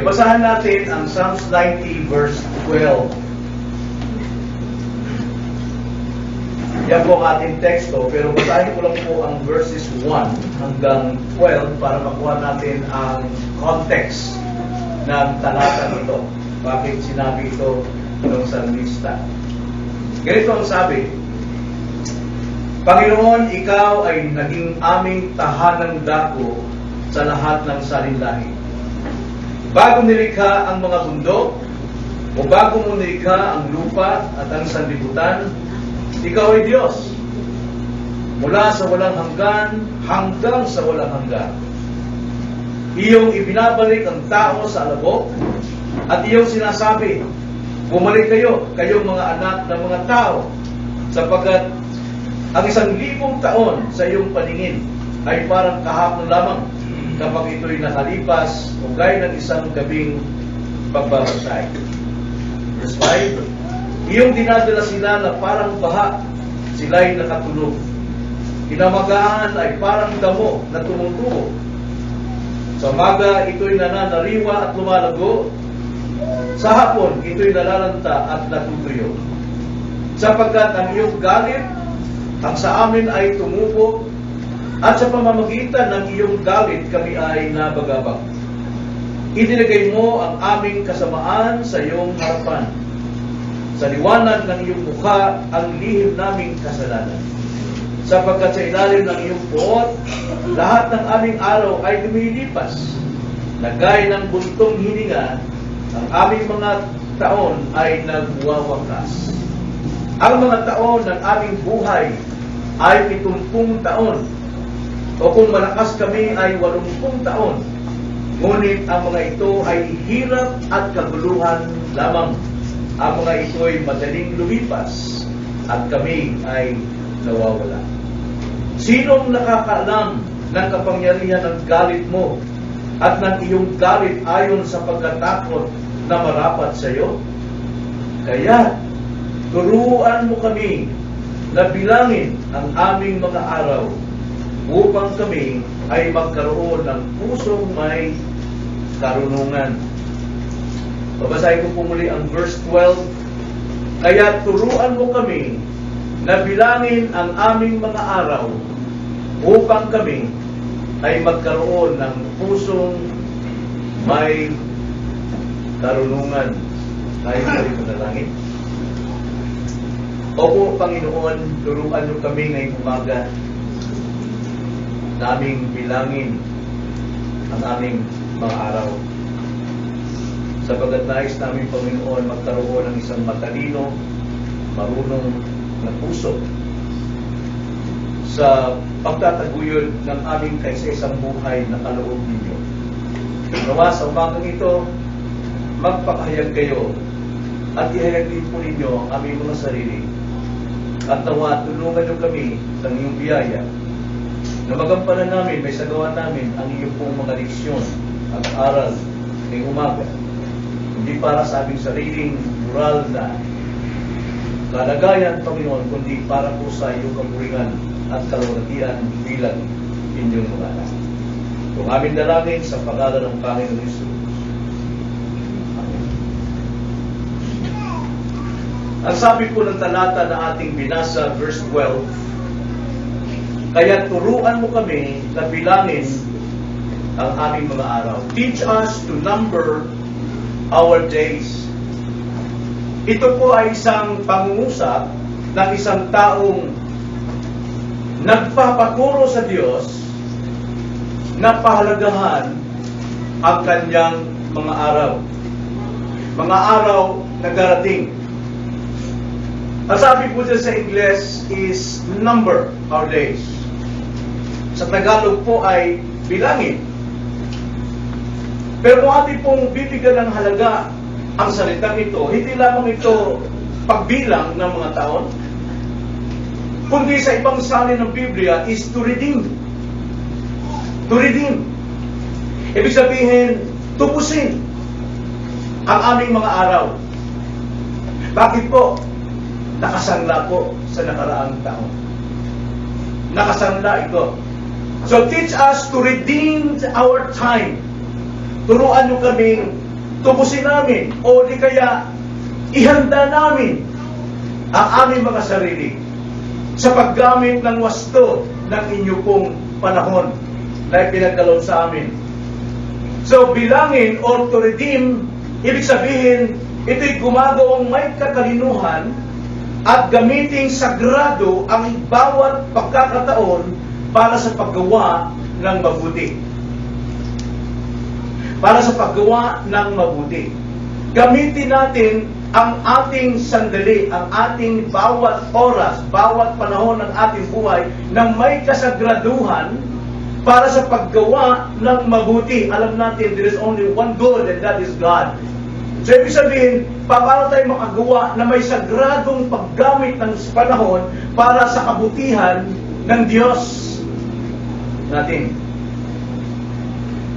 Basahan natin ang Psalms 90 verse 12. Yan po ang ating teksto, pero basahin ko lang po ang verses 1 hanggang 12 para makuha natin ang context ng talata nito. Bakit sinabi ito ng salmista? Ganito ang sabi, Panginoon, Ikaw ay naging aming tahanang dako sa lahat ng salinlahi. Bago nilikha ang mga bundok, o bago mo nilikha ang lupa at ang sanlibutan, Ikaw ay Diyos. Mula sa walang hanggan, hanggang sa walang hanggan. Iyong ibinabalik ang tao sa alabok, at iyong sinasabi, bumalik kayo, kayong mga anak ng mga tao, sapagkat ang 1,000 taon sa iyong paningin ay parang kahapon lamang kapag ito'y nakalipas o gaya ng isang gabing pagbabasay. Verse 5, iyong dinadala sila na parang baha, sila'y nakatulog. Kinamagaan ay parang damo na tumutubo. Sa umaga, ito'y nananariwa at lumalago. Sa hapon, ito'y nalalanta at natutuyo. Sapagkat ang iyong galit, ang sa amin ay tumubo, at sa pamamagitan ng iyong galit, kami ay nabagabag. Idinigay mo ang aming kasamaan sa iyong harapan. Sa liwanag ng iyong mukha, ang lihim naming kasalanan. Sapagkat sa ilalim ng iyong puot, lahat ng aming araw ay lumilipas. Nagay ng buntong hininga, ang aming mga taon ay nagwawakas. Ang mga taon ng aming buhay ay 70 taon. O kung malakas kami ay 80 taon. Ngunit ang mga ito ay hirap at kaguluhan lamang. Ang mga ito ay madaling lumipas at kami ay nawawala. Sinong nakakaalam ng kapangyarihan ng galit mo at ng iyong galit ayon sa pagkatakot na marapat sa iyo? Kaya, turuan mo kami na bilangin ang aming mga araw upang kami ay magkaroon ng pusong may karunungan. Babasahin ko po muli ang verse 12. Kaya turuan mo kami na bilangin ang aming mga araw upang kami ay magkaroon ng pusong may karunungan. Tayo sa panalangin. Opo, Panginoon, turuan niyo kami ngayong umaga naming bilangin ang aming mga araw. Sapagat nais namin, Panginoon, magkaroon ng isang matalino, marunong na puso sa pagtataguyod ng aming kaisa-isang buhay na kaloob ninyo. Nawa sa umagang ito, magpakahayag kayo at ihayag din po ninyo ang aming mga sarili. At nawa, tulungan niyo kami sa inyong biyaya na magampanan namin, may sagawa namin ang iyong pong mga leksyon at aral ng umaga. Hindi para sa aming sariling moral na kalagayan, Panginoon, kundi para po sa iyong kapurihan at kalawatian bilang inyong mga anak. Kung aming dalangin sa pangalan ng Panginoon Jesus. Amen. Ang sabi po ng talata na ating binasa, verse 12, kaya turuan mo kami na bilangin ang aming mga araw. Teach us to number our days. Ito po ay isang pangungusap ng isang taong nagpapakuro sa Diyos na pahalagahan ang kanyang mga araw. Mga araw na darating. Ang sabi po dyan sa Ingles is number our days. Sa Tagalog po ay bilangin. Pero kung ating pong bibigyan ng halaga ang salitang ito, hindi lamang ito pagbilang ng mga taon, kundi sa ibang salin ng Biblia is to redeem. To redeem. Ibig sabihin, tubusin ang aming mga araw. Bakit po? Nakasanla po sa nakaraang taon. Nakasanla ito. So teach us to redeem our time. turuan nyo kaming tubusin namin o di kaya ihanda namin ang aming mga sarili sa paggamit ng wasto ng inyo pong panahon na ipinagkaloob sa amin. So, bilangin or to redeem, ibig sabihin, ito'y gumagawang may katalinuhan at gamiting sagrado ang bawat pagkakataon para sa paggawa ng mabuti. Para sa paggawa ng mabuti. Gamitin natin ang ating sandali, ang ating bawat oras, bawat panahon ng ating buhay na may kasagraduhan para sa paggawa ng mabuti. Alam natin, there is only one God and that is God. So, ibig sabihin, paano tayo makagawa na may sagradong paggamit ng panahon para sa kabutihan ng Diyos natin.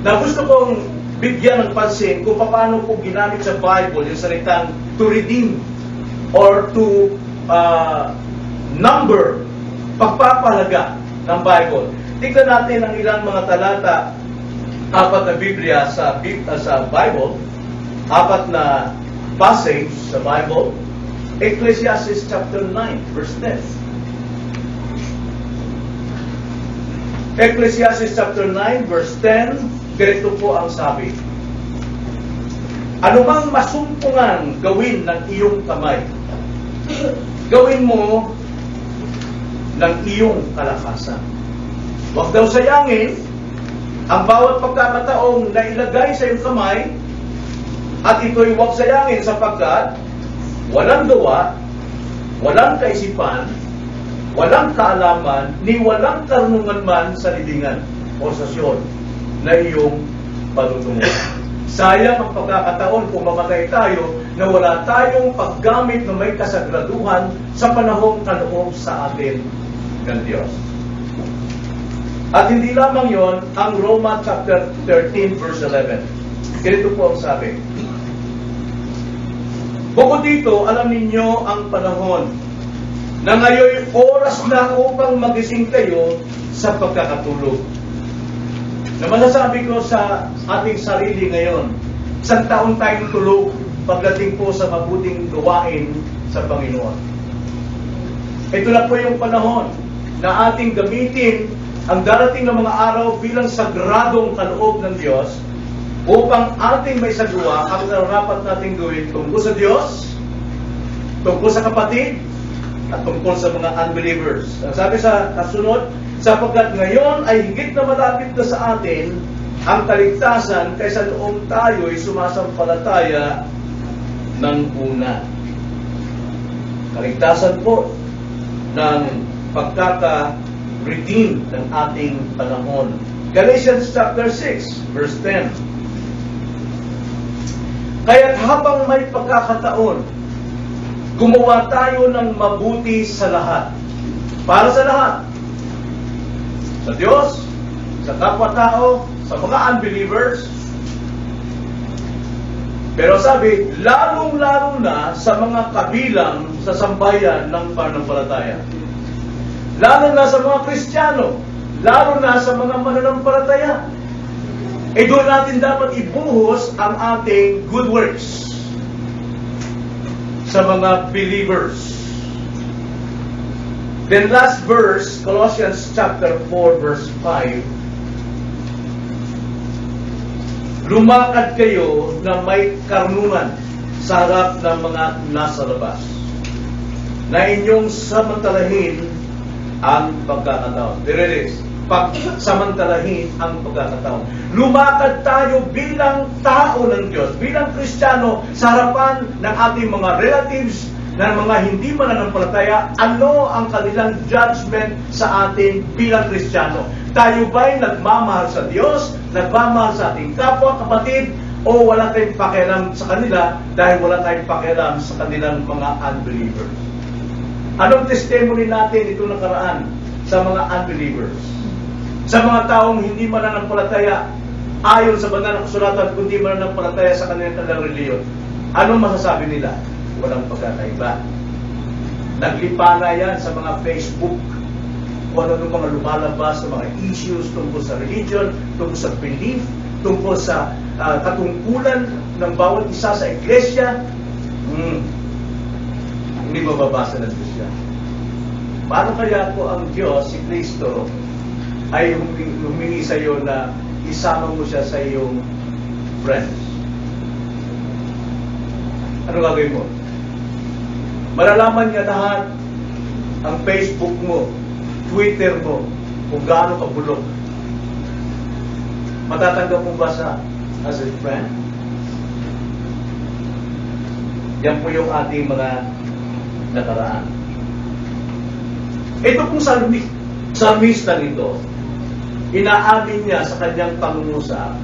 Na gusto kong bigyan ng pansin kung paano po ginamit sa Bible yung salitang to redeem or to number, pagpapalaga ng Bible. Tingnan natin ang ilang mga talata, 4 na Biblia sa Bible, 4 na passage sa Bible. Ecclesiastes chapter 9, verse 10. Ecclesiastes chapter 9, verse 10. Ganito po ang sabi. Anumang masumpungan gawin ng iyong kamay, gawin mo ng iyong kalakasan. Huwag daw sayangin ang bawat pagkakataong na ilagay sa iyong kamay, at ito'y huwag sayangin sapagkat walang gawa, walang kaisipan, walang kaalaman, ni walang karunungan man sa libingan o sa Siyon na iyong patutungo. Sayang ang pagkakataon kung mamatay tayo na wala tayong paggamit na may kasagraduhan sa panahong kaloob sa atin ng Diyos. At hindi lamang yon, ang Roma chapter 13 verse 11. Ganito po ang sabi. Bukod dito, alam ninyo ang panahon na ngayon oras na upang magising kayo sa pagkakatulog. Na masasabi ko sa ating sarili ngayon, isang taon tayong tulog pagdating po sa mabuting gawain sa Panginoon. Ito na po yung panahon na ating gamitin ang darating na mga araw bilang sagradong kaloob ng Diyos upang ating may sagwa ang narapat nating gawin tungkol sa Diyos, tungkol sa kapatid, at tungkol sa mga unbelievers. Ang sabi sa kasunod, sapagkat ngayon ay higit na malapit na sa atin ang kaligtasan kaysa noong tayo'y sumasampalataya ng una. Kaligtasan po ng pagkaka-redeem ng ating panahon. Galatians chapter 6, verse 10. Kaya't habang may pagkakataon, gumawa tayo ng mabuti sa lahat. Para sa lahat. Sa Diyos, sa kapwa-tao, sa mga unbelievers. Pero sabi, lalong-lalo na sa mga kabilang sa sambayan ng pananampalataya. Lalo na sa mga Kristiyano, lalo na sa mga mananampalataya. Doon natin dapat ibuhos ang ating good works sa mga believers. Then last verse, Colossians chapter 4, verse 5. Lumakad kayo na may karunungan sa harap ng mga nasa labas, na inyong samantalahin ang pagkakataon. There it is. Pagsamantalahin ang pagkakataon. Lumakad tayo bilang tao ng Diyos, bilang Kristiyano sa harapan ng ating mga relatives, na mga hindi mananampalataya, ano ang kanilang judgment sa atin bilang Kristiyano? Tayo ba'y nagmamahal sa Diyos, nagmamahal sa ating kapwa, kapatid, o wala tayong pakialam sa kanila dahil wala tayong pakialam sa kanilang mga unbelievers? Anong testimony natin ito nakaraan sa mga unbelievers? Sa mga taong hindi mananampalataya, ayon sa banal na kasulatan, kundi mananampalataya sa kanilang reliyon. Anong masasabi nila? Walang pagkakaiba. Naglipa na yan sa mga Facebook, kung ano mga lumalabas sa mga issues tungkol sa religion, tungkol sa belief, tungkol sa katungkulan ng bawat isa sa iglesia, hindi mababasa ng Diyos yan. Paano kaya po ang Diyos, si Kristo, ay humingi sa iyo na isama mo siya sa iyong friends? Ano gagawin mo? Malalaman niya lahat ang Facebook mo, Twitter mo, kung gaano ka bulok. Matatanggap mo ba sa as a friend? Yan po yung ating mga nakaraan. Ito pong salmista nito, inaamin niya sa kanyang pangungusap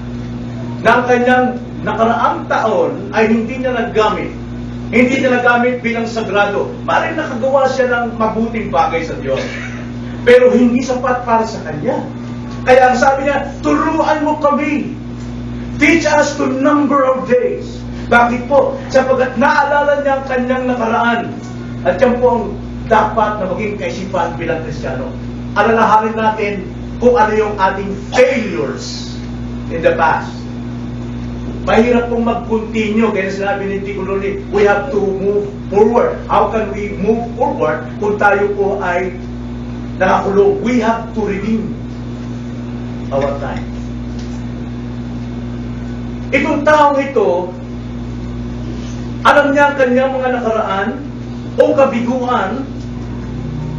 na ang kanyang nakaraang taon ay hindi niya naggamit. Hindi niya nagamit bilang sagrado. Maaaring nakagawa siya ng mabuting bagay sa Diyos. Pero hindi sapat para sa kanya. Kaya ang sabi niya, turuan mo kami. Teach us to number of days. Bakit po? Sapagkat naalala niya ang kanyang nakaraan. At yan po ang dapat na maging kaisipan bilang Kristiyano. Alalahanin natin kung ano yung ating failures in the past. Mahirap pong mag-continue. Kaya sinabi ni Tito Loli, we have to move forward. How can we move forward kung tayo po ay nakakulong? We have to redeem our time. Itong taong ito, alam niya ang kanyang mga nakaraan o kabiguan,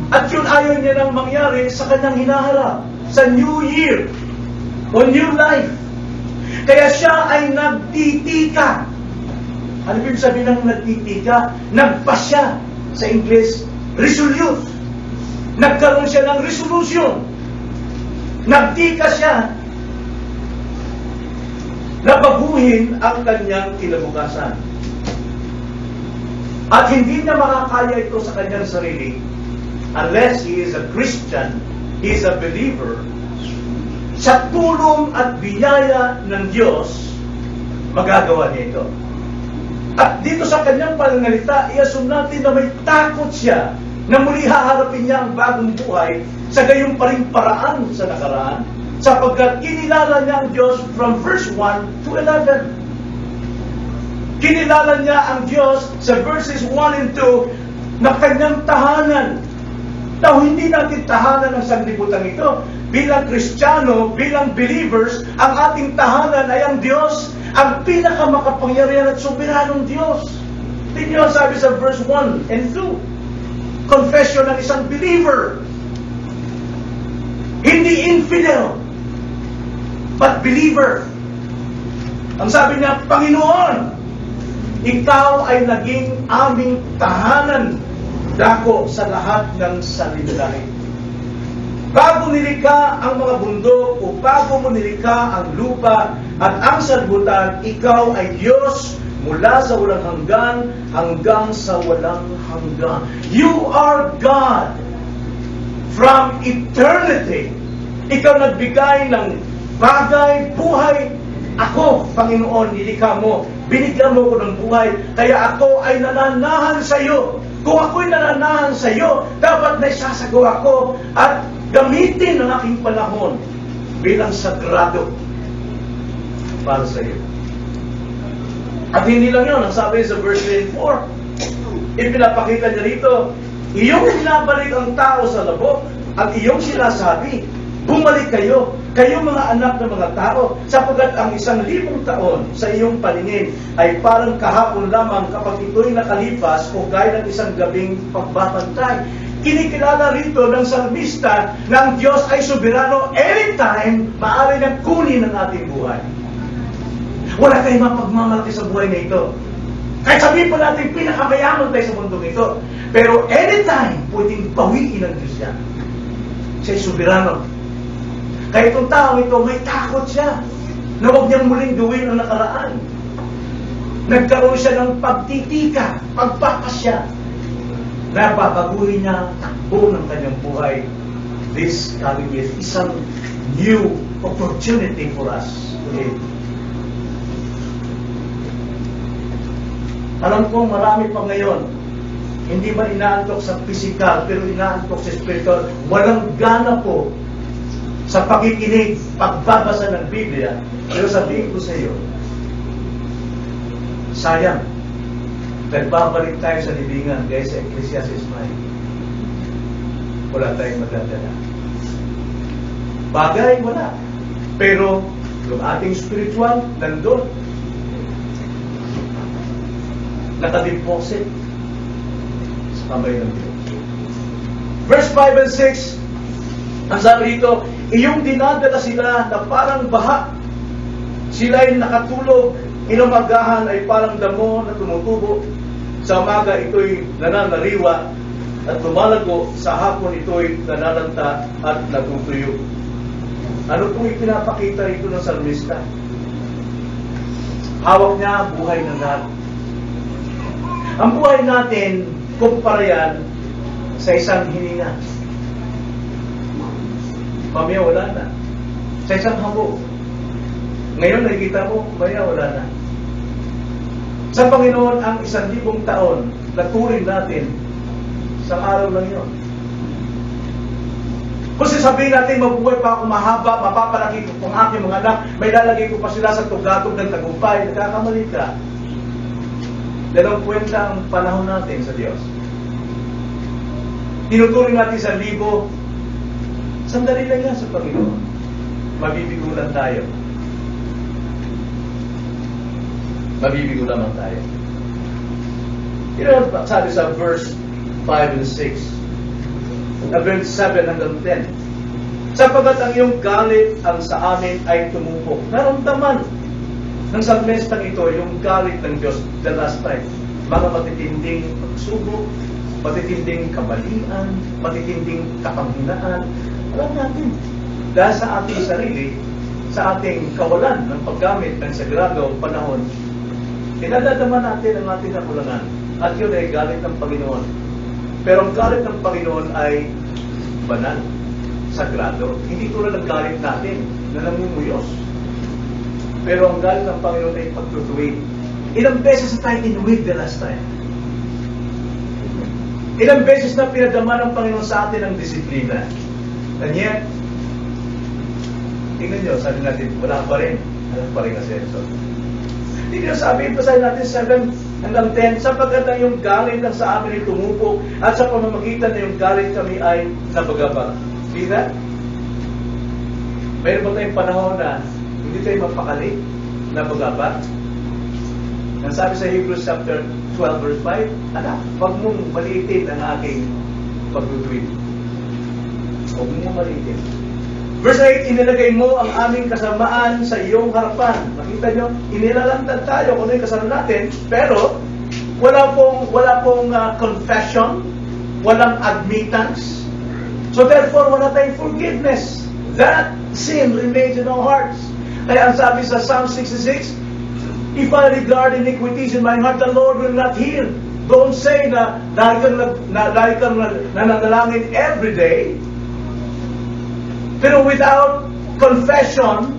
at yun ayaw niya nang mangyari sa kanyang hinaharap, sa new year o new life. Kaya siya ay nagtitika. Ano ibig sabihin ng nagtitika? Nagpasya. Sa English, resolute. Nagkaroon siya ng resolution. Nagtika siya na baguhin ang kanyang kinabukasan. At hindi niya makakaya ito sa kanyang sarili unless he is a Christian, he is a believer. Sa tulong at biyaya ng Diyos, magagawa niya ito. At dito sa kanyang pananalita, i-assume natin na may takot siya na muli haharapin niya ang bagong buhay sa gayong pa ring paraan sa nakaraan, sapagkat kinilala niya ang Diyos from verse 1 to 11. Kinilala niya ang Diyos sa verses 1 and 2 na kanyang tahanan. Now, hindi natin tahanan ng sanlibutan ito. Bilang Kristiyano, bilang believers, ang ating tahanan ay ang Diyos, ang pinakamakapangyarihan at soberanong Diyos. Tingnan niyo sabi sa verse 1 and 2. Confession ng isang believer. Hindi infidel, but believer. Ang sabi niya, Panginoon, ikaw ay naging aming tahanan, dako sa lahat ng sanlibutan. Bago nilikha ang mga bundok o bago mo nilikha ang lupa at ang sanlibutan, ikaw ay Diyos mula sa walang hanggan hanggang sa walang hanggan. You are God from eternity. Ikaw nagbigay ng bagay, buhay. Ako, Panginoon, nilikha mo. Binigyan mo ko ng buhay. Kaya ako ay nananahan sa iyo. Kung ako'y nananahan sa iyo, dapat na isasagawa ko at gamitin ang aking panahon bilang sagrado para sa iyo. At hindi lang yun, ang sabi sa verse 4, ipinapakita niya rito, iyong binabalik ang tao sa labok at iyong sinasabi, bumalik kayo, kayo mga anak ng mga tao, sapagkat ang 1,000 taon sa iyong paningin ay parang kahapon lamang kapag ito'y nakalipas o gaya ng isang gabing pagbabantay. Kinikilala rito ng salmista na ang Diyos ay soberano, anytime maaari niyang kunin ang ating buhay. Wala kayong mapagmamalaki sa buhay na ito. Kahit sabihin po natin pinakamayaman tayo sa mundong ito. Pero anytime, pwedeng bawiin ng Diyos yan. Siya'y soberano. Kaya itong tao ito, may takot siya na huwag niyang muling gawin ang nakaraan. Nagkaroon siya ng pagtitika, pagpapasya, na babaguhin niya ang takbo ng kanyang buhay this coming year. Isang new opportunity for us today. Alam ko marami pa ngayon, hindi man inaantok sa physical, pero inaantok sa spiritual. Walang gana po sa pakikinig, pagbabasa ng Biblia. Pero sabihin ko sa iyo, Sayang. Nagbabalik tayo sa libingan, guys, sa Ecclesiastes 9. Wala tayong magdadala. Bagay, wala. Pero, yung ating spiritual, nandun. Nakadeposit sa kamay ng Diyos. Verse 5 and 6, ang sabi dito, iyong dinadala sila na parang baha. Sila ay nakatulog, inumagahan ay parang damo na tumutubo. Sa umaga ito'y nananariwa at lumalago, sa hapon ito'y nanananta at natutuyo. Ano pong ipinapakita rito ng salmista? Hawak niya buhay ng lahat. Ang buhay natin, kumpara yan sa isang hininga. Mamaya wala na. Sa isang habo. Ngayon nakikita mo, mamaya wala na. Sa Panginoon, ang 1,000 taon na turing natin sa araw lang yun. Kung sasabihin natin, mabuhay pa ako mahaba, mapapalaki ko kung aking mga anak, may lalagay ko pa sila sa tugatog ng tagumpay, nagkakamali ka. Dalawang kwenta ang panahon natin sa Diyos. Tinuturing natin 1,000, sandali lang yan sa Panginoon. Mabibigulan tayo. Mabibigo naman tayo. You know, sabi sa verse 5 and 6, verse 7 hanggang 10, sapagat ang iyong galit ang sa amin ay tumupok. Naramdaman ng salmistang ito yung galit ng Diyos the last time. Mga matitinding pagsubok, matitinding kabalian, matitinding kapanghinaan. Alam natin, dahil sa ating sarili, sa ating kawalan ng paggamit ng sagrado panahon, pinadadama natin ang ating nakulangan. At yun ay galit ng Panginoon. Pero ang galit ng Panginoon ay banal, sagrado. Hindi tulad ng galit natin na namumuyos. Pero ang galit ng Panginoon ay pagtutuwid. Ilang beses na tayo inuwid the last time? Ilang beses na pinadama ng Panginoon sa atin ang disiplina. And yet, tingnan nyo, sabi natin, wala pa rin. Wala pa rin asenso. Hindi nyo sabi, pasahin natin 7 hanggang 10, sapagkat ang yung galit lang sa amin ay tumupok, at sa pamamagitan na yung galit kami ay nabagabag. See that? Mayroon ba tayong panahon na hindi tayo mapakali, nabagabag? Ang sabi sa Hebrews chapter 12 verse 5, anak, huwag mong maliitin ang aking pagtutuwid. Huwag mong maliitin. Verse 8, inilagay mo ang aming kasamaan sa iyong harapan. Makita nyo, inilalantad tayo kung ano yung kasalanan natin, pero wala pong confession, walang admittance. So therefore, wala tayong forgiveness. That sin remains in our hearts. Kaya ang sabi sa Psalm 66, if I regard iniquities in my heart, the Lord will not hear. Don't say na dahil kang nananalangin every day, pero without confession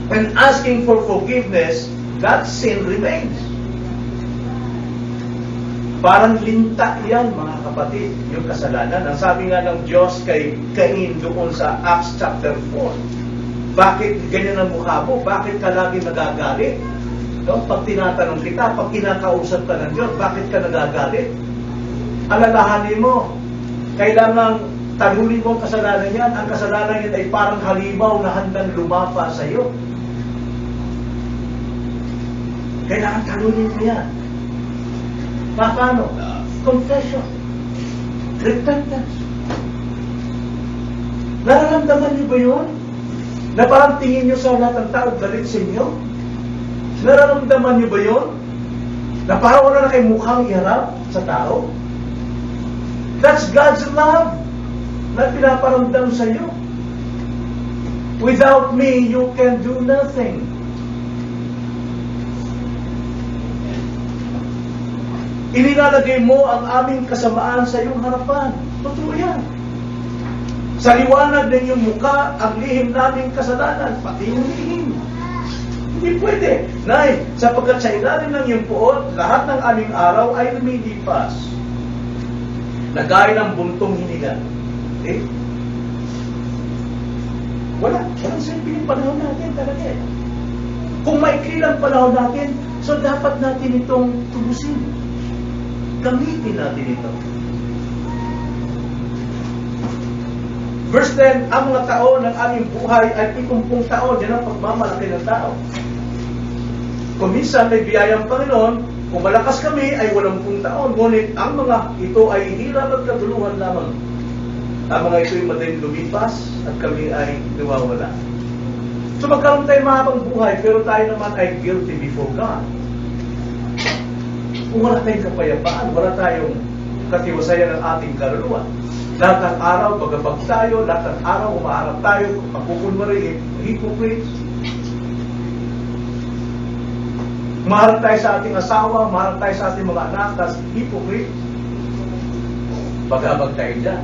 and asking for forgiveness, that sin remains. Parang linta yan, mga kapatid, yung kasalanan. Ang sabi nga ng Diyos kay Cain doon sa Acts chapter 4, bakit ganyan ang mukha mo? Bakit ka lagi nagagalit? No? Pag tinatanong kita, pag kinakausap ka ng Diyos, bakit ka nagagalit? Alalahanin mo, kailangan talunin mo ang kasalanan yan. Ang kasalanan yan ay parang halimaw na handang lumapa sa iyo. Kailangan talunin mo yan. Paano? Confession. Repentance. Nararamdaman niyo ba yun? Na parang tingin niyo sa lahat ng tao galit sa inyo? Nararamdaman niyo ba yun? Na parang wala na kayong mukhang iharap sa tao? That's God's love na pinaparamdam sa iyo. Without me, you can do nothing. Inilalagay mo ang aming kasamaan sa iyong harapan. Totoo yan. Sa liwanag ng iyong mukha, ang lihim naming kasalanan, pati yung lihim. Hindi pwede. Nay, sapagkat sa ilalim ng iyong puot, lahat ng aming araw ay lumilipas. Nagkain ng buntong hininga. Eh? Walang silbi yung panahon natin talaga eh. Kung maikli lang panahon natin, so dapat dapat natin itong tubusin. Gamitin natin ito. Verse 10, ang mga taon ng aming buhay ay 70 taon. Yan ang pagmamalaki ng tao. Kung minsan may biyayang Panginoon, kung malakas kami ay 80 taon. Ngunit ang mga ito ay hirap at katuluhan lamang. Ang mga ito ay madaling lumipas at kami ay nawawala. So magkaroon tayo mahabang buhay, pero tayo naman ay guilty before God. Kung wala tayong kapayapaan, wala tayong katiwasayan ng ating kaluluwa. Lahat ng araw, bagabag tayo, lahat ng araw, umaharap tayo, pagkukunwari, hypocrites. Umaharap tayo sa ating asawa, umaharap tayo sa ating mga anak, tas hypocrites. Bagabag tayo dyan.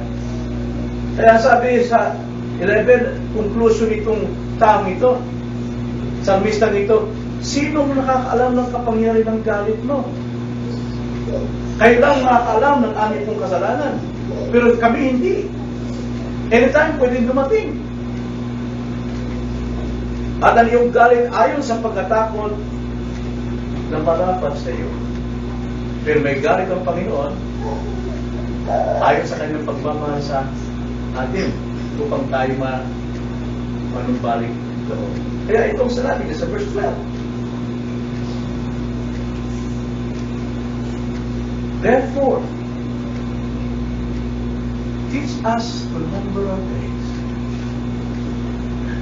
Kaya sabi sa 11, conclusion itong taong ito, sa mista nito, sinong nakakaalam ng kapangyarihan ng galit mo? Kayo lang makakaalam ng aming kong kasalanan. Pero kami hindi. Anytime pwedeng dumating. At ang iyong galit ayon sa pagkatakot na marapat sa iyo. Pero may galit ang Panginoon ayon sa kanyang pagmamahal sa atin upang tayo manumbalik doon. Kaya itong sinabi niya sa verse 12. Therefore, teach us to number our days.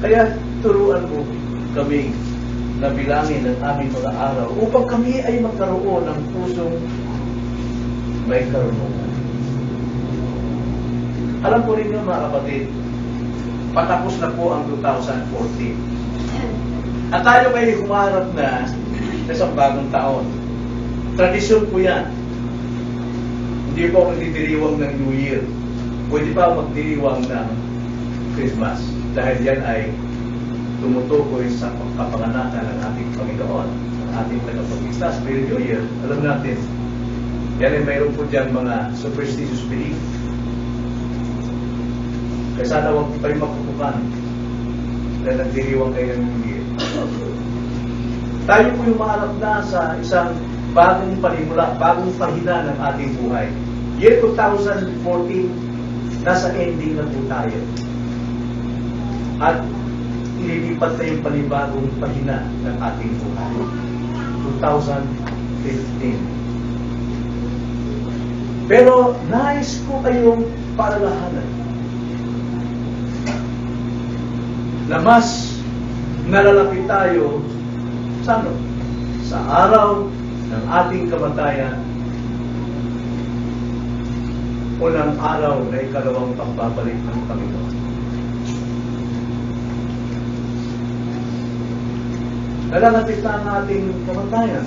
Kaya turuan mo kami na bilangin ang aming mga araw upang kami ay magkaroon ng pusong may karunungan. Alam po rin mga kapatid, patapos na po ang 2014. At tayo ay humarap na sa isang bagong taon. Tradisyon po yan. Hindi po ako nagdiriwang ng New Year. Pwede pa magdiriwang ng Christmas. Dahil yan ay tumutukoy sa kapanganakan ng ating Panginoon, ng ating tagapagligtas. Pero New Year, alam natin, yan ay mayroon po dyan mga superstitious belief. Kaya sana huwag pa rin makukukan dahil nagdiriwang kayo ng New Year. Tayo po yung maharap na sa isang bagong panimula, bagong pahina ng ating buhay. Year 2014, nasa ending na po tayo. At ililipat na yung panibagong pahina ng ating buhay. 2015. Pero nais ko kayong paalalahanan na mas nalalapit tayo sa ano? Sa araw ng ating kamatayan o ng araw na ikalawang pagbabalik ng Panginoon. Nalalapit na ang ating kamatayan.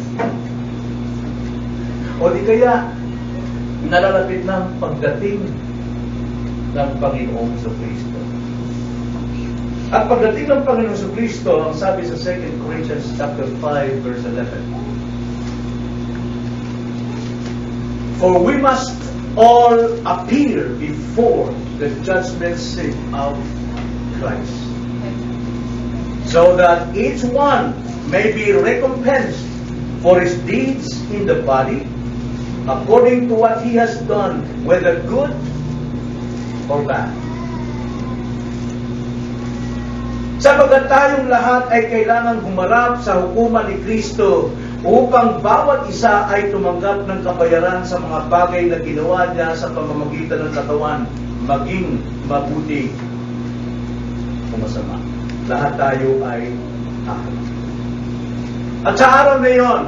O di kaya, nalalapit na ang pagdating ng Panginoong Kristo. At pagdating ng Panginoong Kristo, ang sabi sa 2 Corinthians chapter 5, verse 11, for we must all appear before the judgment seat of Christ, so that each one may be recompensed for his deeds in the body, according to what he has done, whether good or bad. Sapagkat tayong lahat ay kailangan humarap sa hukuman ni Kristo upang bawat isa ay tumanggap ng kabayaran sa mga bagay na ginawa niya sa pamamagitan ng katawan, maging mabuti o masama. Lahat tayo ay haharap. At sa araw na yon,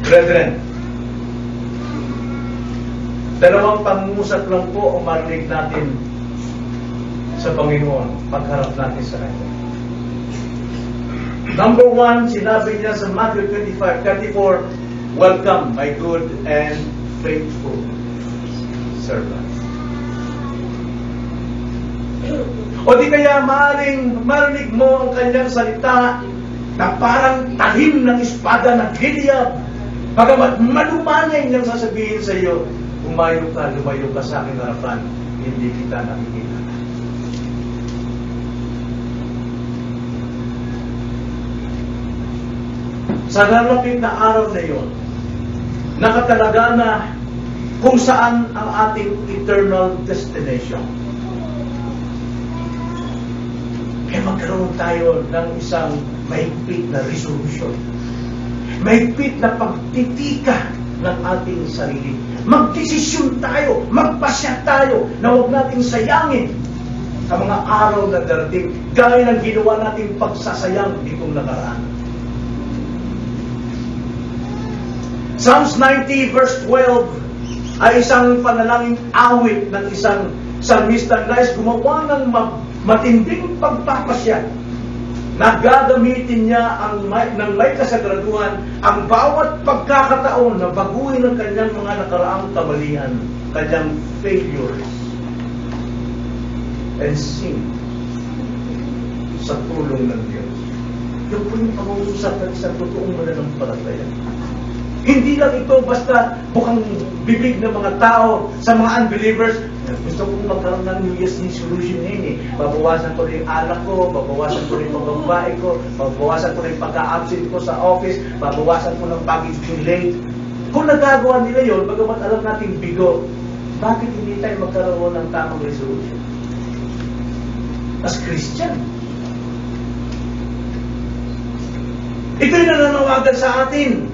brethren, dalawang pangungusap lang po ang marinig natin sa Panginoon pagharap natin sa Kanya. Number 1, sinabi niya sa Matthew 25:34, welcome, my good and faithful servant. O di kaya marinig mo ang kanyang salita na parang tahim ng espada ng Gilead. Bagamat malumanay niyang sasabihin sa iyo, lumayo ka sa aking harapan, hindi kita nakikita. sa lalapit na araw na yon, nakatalaga na kung saan ang ating eternal destination. Kaya magkaroon tayo ng isang mahigpit na resolution. Mahigpit na pagtitika ng ating sarili. Magdesisyon tayo, magpasya tayo na huwag nating sayangin ang mga araw na darating gaya ng ginawa nating pagsasayang ditong nakaraan. Psalms 90 verse 12 ay isang panalangin awit ng isang salmista na gumawa ng matinding pagpapasya na gagamitin niya ng may kasagraduhan ang bawat pagkakataon na baguhin ang kanyang mga nakaraang kamalian, kanyang failures, and sin sa tulong ng Diyos. Yung po yung pangungusap ng isang totoong mananampalataya. Hindi lang ito basta bukang bibig ng mga tao sa mga unbelievers. Gusto kong magkaroon ng New Year's resolution ngayon eh. Babawasan ko rin yung alak ko, babawasan ko rin yung mga babae ko, babawasan ko rin yung pagka-absent ko sa office, babawasan ko ng pagiging late. Kung nagagawa nila yun, bagamat alam nating bigo, bakit hindi tayo magkaroon ng tamang resolution? As Christian. Ito'y nananawagan sa atin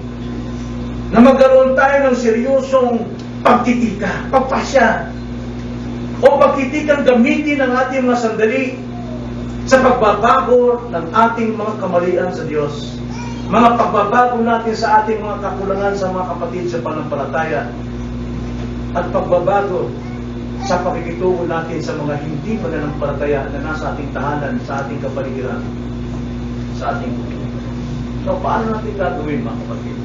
na magkaroon tayo ng seryosong pagtitika, pagpasya, o pagtitikang gamitin ang ating mga sandali sa pagbabago ng ating mga kamalian sa Diyos. Mga pagbabago natin sa ating mga kakulangan sa mga kapatid sa panampalataya, at pagbabago sa pakikitungo natin sa mga hindi mananampalataya na nasa ating tahanan, sa ating kapaligiran, sa ating mundo. So, paano natin gagawin, mga kapatid?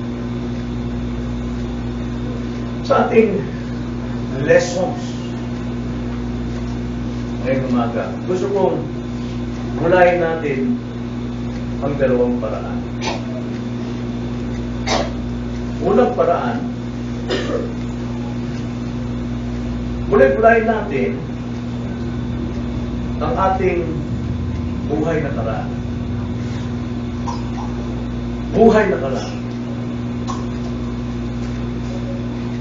Sa ating lessons ngayong umaga, gusto kong gulayin natin ang dalawang paraan. Unang paraan, gulayin natin ang ating buhay na karaan. Buhay na karaan.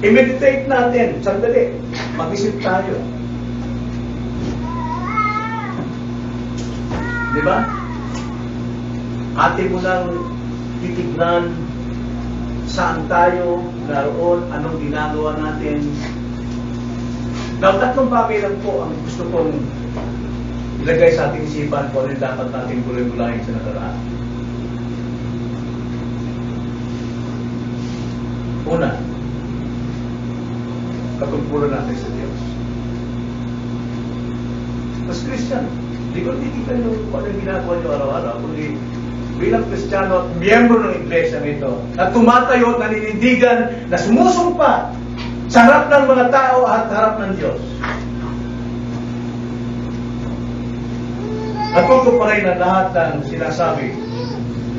I-meditate natin. Sandali. Mag-isip tayo. Di ba? Atin mo lang titignan saan tayo naroon, anong ginagawa natin. Now, tatlong bagay lang po ang gusto kong ilagay sa ating isipan kung ano dapat natin gulay-gulayin sa nakaraan. Una, katungkulan natin sa Diyos. As Christian, hindi ko titigan yung kung anong ginagawa nyo araw-araw, kundi bilang Kristiyano at miyembro ng iglesia nito, na tumatayo, naninindigan, na sumusumpa sa harap ng mga tao at harap ng Diyos. At tutuparin na lahat ng sinasabi,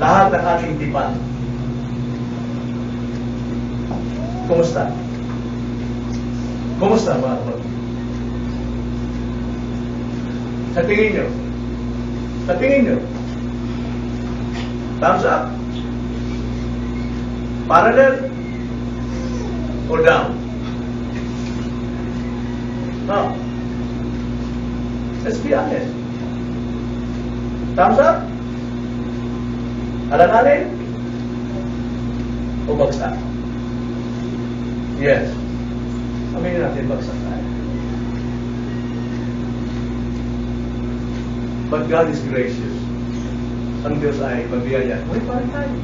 lahat ng ating tipan. Kumusta? Kumusta mga kapatid? Sa tingin nyo? Sa tingin nyo? Thumbs up? Parallel? Or down? No. Let's be honest. Thumbs up? Alanganin? O bagsak? Yes. Aminin natin bagsak tayo. But God is gracious. Ang Diyos ay mabiyaya. May parang tayo.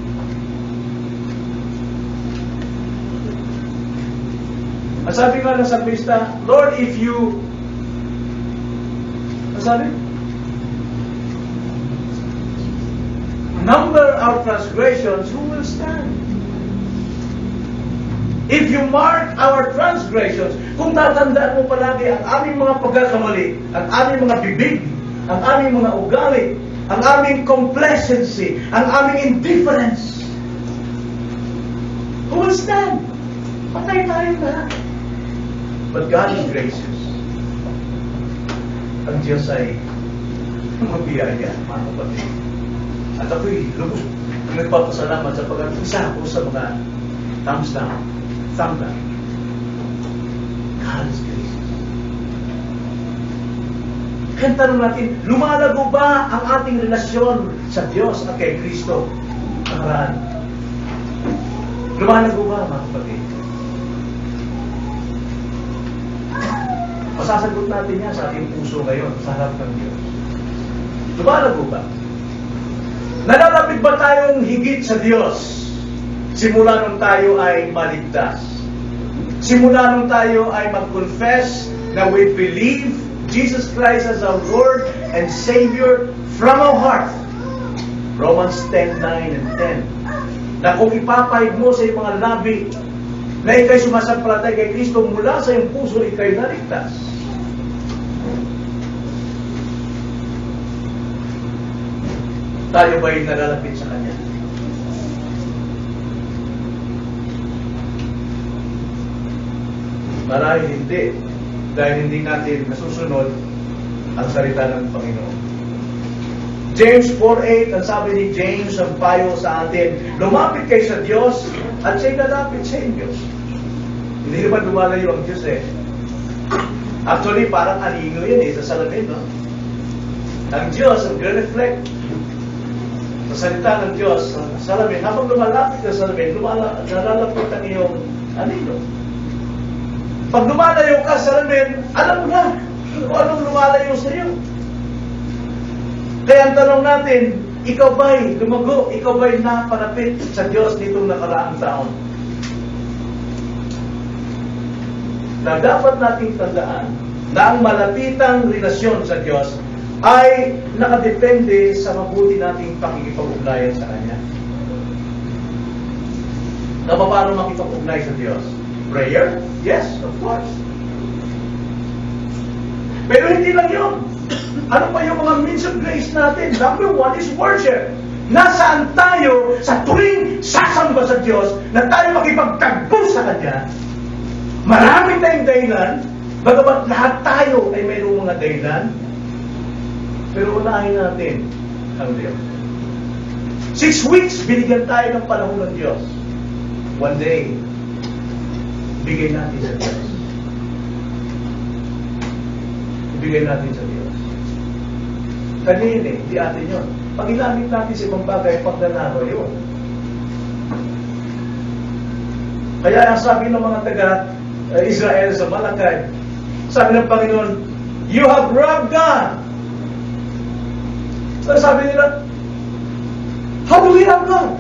Ang sabi nga ng salmista, Lord, if you... Ang sabi? Number our transgressions, who will stand? If you mark our transgressions, kung tatandaan mo palagi ang aming mga pagkakamali, ang aming mga bibig, ang aming mga ugali, ang aming complacency, ang aming indifference, who will stand? Patay tayo lahat. But God is gracious. Ang Diyos ay mabiyaya, mga kapatid. At ako'y lubos nagpapasalamat sapagkat isa ako sa mga thumbs down. Thumb down. God is gracious. Kaya tanong natin, lumalago ba ang ating relasyon sa Diyos at kay Kristo? Nakaraan. Lumalago ba, mga kapatid? Masasagot natin yan sa ating puso ngayon, sa harap ng Diyos. Lumalago ba? Nalalapit ba tayong higit sa Diyos? Simula nung tayo ay maligtas. Simula nung tayo ay mag-confess na we believe Jesus Christ as our Lord and Savior from our heart. Romans 10:9 and 10. Na kung ipapahid mo sa iyong mga labi na ikay sumasampalatay kay Kristo mula sa iyong puso, ikay naligtas. Tayo ba'y nalalapit sa Kanya? Marahil hindi. Dahil hindi natin nasusunod ang salita ng Panginoon. James 4:8, ang sabi ni James, ang payo sa atin, lumapit kayo sa Diyos at siya'y lalapit sa inyo. Hindi naman lumalayo ang Diyos eh. Actually, parang anino yan sa salamin, no? Ang Diyos, ang reflect sa salita ng Diyos, sa salamin, habang lumalapit ka sa salamin, nalalapit ang iyong anino. Pag lumalayo ka sa salamin, alam mo na kung anong lumalayo sa iyo. Kaya ang tanong natin, ikaw ba'y lumago? Ikaw ba'y napanapit sa Diyos nitong nakaraang taon? Na dapat nating tandaan na ang malapitang relasyon sa Diyos ay nakadepende sa mabuti nating pakikipag-ugnayan sa Kanya. Na paano makipag-ugnay sa Diyos? Prayer? Yes, of course. Pero hindi lang yun. Ano pa yung mga means of grace natin? Number one is worship. Nasaan tayo sa tuwing sasamba sa Diyos na tayo makipagtagpo sa Kanya? Marami tayong dahilan, bagamat lahat tayo ay mayroong mga dahilan, pero unahin natin ang Diyos. 6 weeks, binigyan tayo ng panahon ng Diyos. One day, ibigay natin sa Diyos. Ibigay natin sa Diyos. Kanina di atin yun. Pag ilamit natin sa ibang bagay, pagdanaro yun. Kaya ang sabi ng mga taga-Israel sa Malakay, sabi ng Panginoon, you have robbed God. So sabi nila, how do we rob God?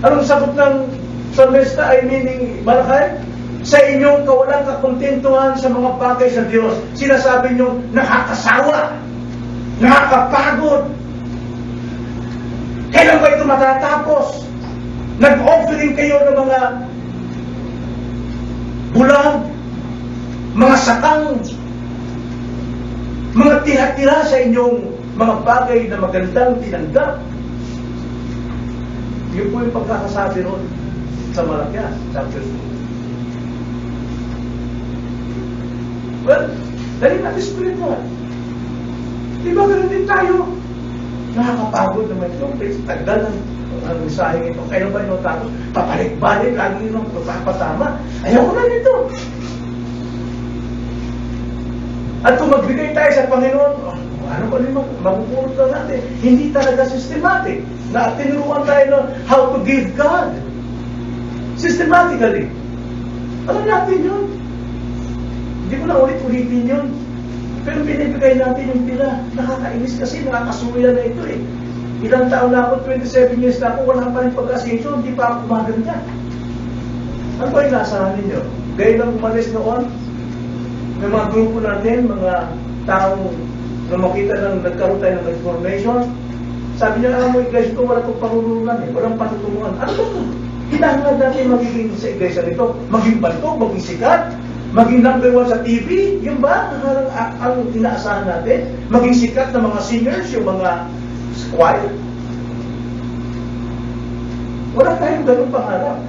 Anong sagot ng salmista ay meaning Malakay? Sa inyong kawalang kakontentuhan sa mga bagay sa Diyos, sinasabi nyo, nakakasawa, nakakapagod. Kailan ba ito matatapos? Nag-offering kayo ng mga bulag, mga sakang, mga tira-tira sa inyong mga bagay na magandang tinanggap. Yun po yung pagkakasabi ron sa Malakias, chapter 2. Well, dahil natin spiritual. Di ba ganoon din tayo? Nakakapagod naman ito. Tagdal ng mensaheng ito. Kailan ba ito tapos? Papalik-balik, lagi nung papatama. Ayaw ko na nito. At kung magbigay tayo sa Panginoon, ano pa rin magpupulot na natin? Hindi talaga systematic. Na tinuruan tayo na how to give God. Systematically. Alam natin yun. Hindi ko na ulit-ulitin yun. Pero binibigay natin yung pila. Nakakainis kasi, nakakasuya na ito eh. Ilang taon na ako, 27 years na ako, wala pa rin pag-asensyo, hindi pa ako kumaganda. Ano ba yung naasahan ninyo? Gaya lang umalis noon, may mga grupo natin, mga taong na makita ng nagkaroon tayo ng information, sabi niya, mo iglesia ito, wala itong parulungan eh, walang patutunguhan. Ano ba ito? Hinahangad natin magiging sa iglesia nito, maging banto, maging sikat, maging number 1 sa TV, yun ba ang inaasahan natin? Maging sikat na mga singers, yung mga choir. Wala tayong ganun pangarap.